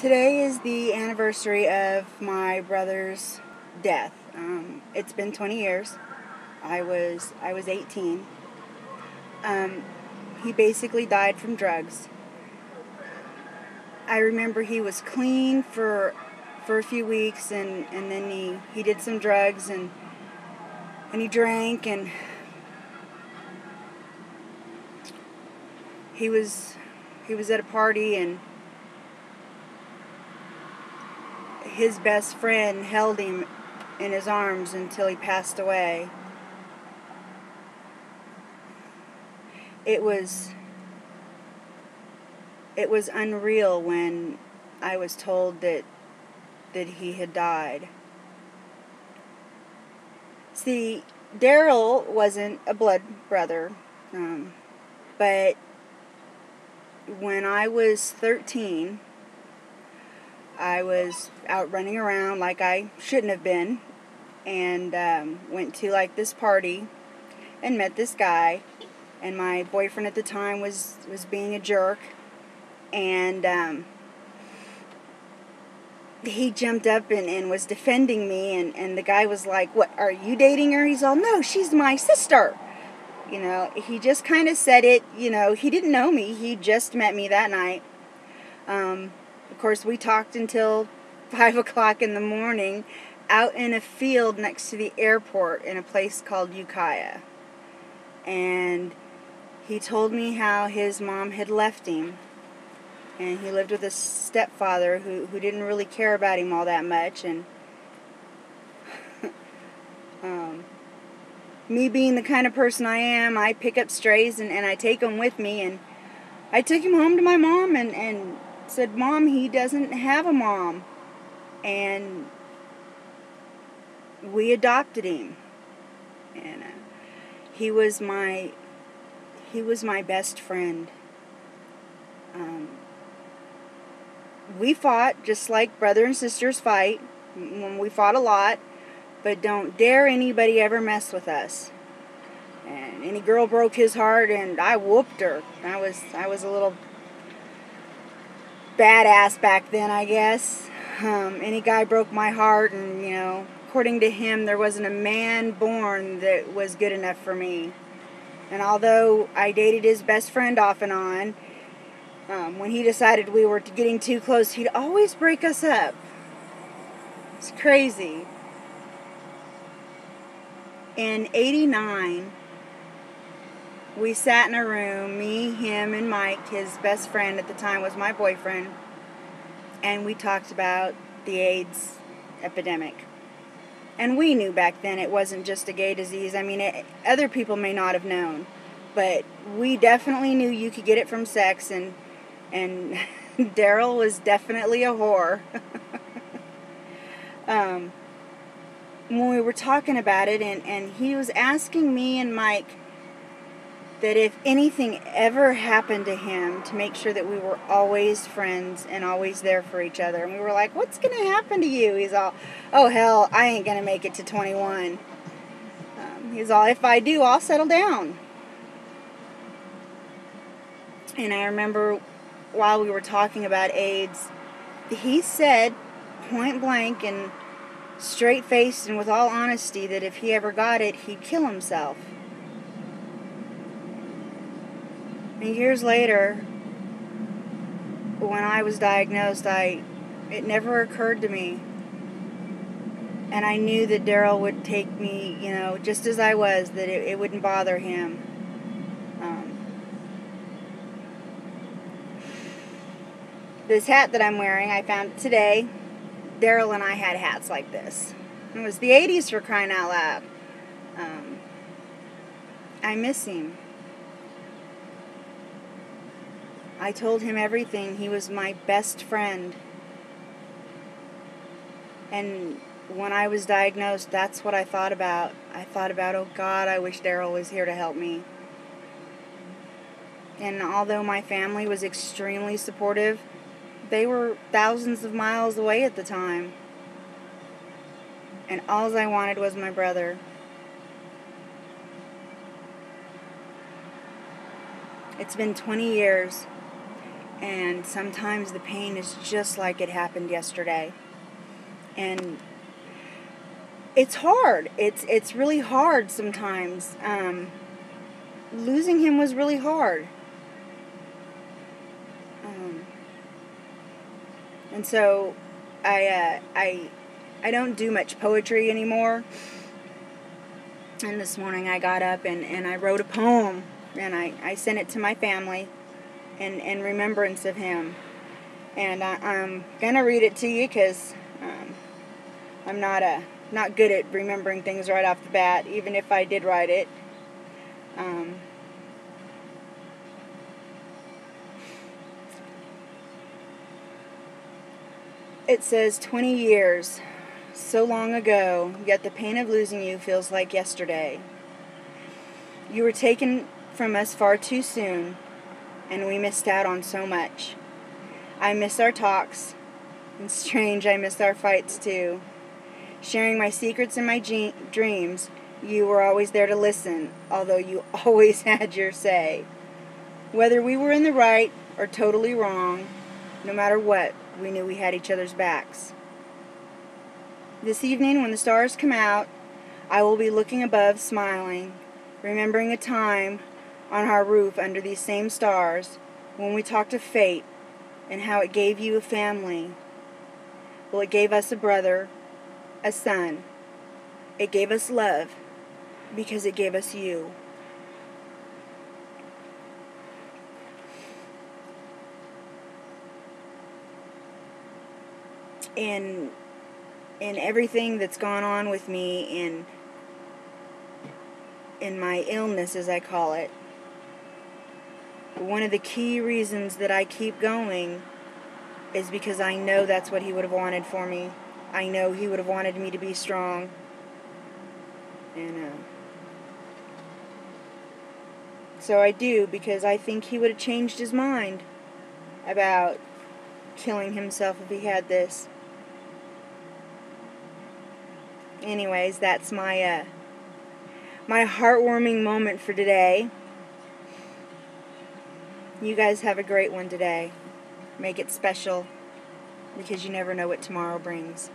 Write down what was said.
Today is the anniversary of my brother's death. It's been 20 years. I was 18. Um, he basically died from drugs. I remember he was clean for a few weeks, and then he did some drugs and he drank, and he was at a party, and his best friend held him in his arms until he passed away. It was unreal when I was told that he had died. See, Darrell wasn't a blood brother, but when I was 13, I was out running around like I shouldn't have been, and went to like this party and met this guy, and my boyfriend at the time was being a jerk, and he jumped up and was defending me, and the guy was like, "What, are you dating her?" He's all, "No, she's my sister." You know, he just kind of said it, he didn't know me. He just met me that night. Of course, we talked until 5 o'clock in the morning out in a field next to the airport in a place called Ukiah. And he told me how his mom had left him, and he lived with a stepfather who didn't really care about him all that much. And me being the kind of person I am, I pick up strays and I take them with me, and I took him home to my mom and said, "Mom, he doesn't have a mom." And we adopted him, and he was my best friend. We fought just like brother and sisters fight. When we fought a lot, but don't dare anybody ever mess with us. And any girl broke his heart, and I whooped her. I was a little badass back then, I guess. Any guy broke my heart, and according to him, there wasn't a man born that was good enough for me. And although I dated his best friend off and on, when he decided we were getting too close, he'd always break us up. It's crazy. In '89, we sat in a room, me, him, and Mike, his best friend at the time was my boyfriend, and we talked about the AIDS epidemic. And we knew back then it wasn't just a gay disease. I mean, other people may not have known, but we definitely knew you could get it from sex, and Darrell was definitely a whore. When we were talking about it, and he was asking me and Mike that if anything ever happened to him, to make sure that we were always friends and always there for each other. And we were like, "What's going to happen to you?" He's all, "Oh, hell, I ain't going to make it to 21. He's all, "If I do, I'll settle down." And I remember while we were talking about AIDS, he said point blank and straight-faced and with all honesty that if he ever got it, he'd kill himself. And years later, when I was diagnosed, it never occurred to me. And I knew that Darrell would take me, just as I was, that it wouldn't bother him. This hat that I'm wearing, I found it today. Darrell and I had hats like this. It was the 80s, for crying out loud. I miss him. I told him everything. He was my best friend. And when I was diagnosed, that's what I thought about. I thought about, oh God, I wish Darrell was here to help me. And although my family was extremely supportive, they were thousands of miles away at the time. And all I wanted was my brother. It's been 20 years. And sometimes the pain is just like it happened yesterday. And it's hard. It's really hard sometimes. Losing him was really hard. And so I don't do much poetry anymore. And this morning I got up and I wrote a poem, and I sent it to my family in remembrance of him. And I'm going to read it to you because I'm not good at remembering things right off the bat, even if I did write it. It says, 20 years, so long ago, yet the pain of losing you feels like yesterday. You were taken from us far too soon, and we missed out on so much. I miss our talks, and strange, I miss our fights too. Sharing my secrets and my dreams, you were always there to listen, although you always had your say. Whether we were in the right or totally wrong, no matter what, we knew we had each other's backs. This evening, when the stars come out, I will be looking above, smiling, remembering a time on our roof under these same stars when we talked of fate and how it gave you a family. Well, it gave us a brother, a son. It gave us love because it gave us you. In everything that's gone on with me in my illness, as I call it, one of the key reasons that I keep going is because I know that's what he would have wanted for me. I know he would have wanted me to be strong. And so I do, because I think he would have changed his mind about killing himself if he had this. Anyways, that's my my heartwarming moment for today. You guys have a great one today. Make it special, because you never know what tomorrow brings.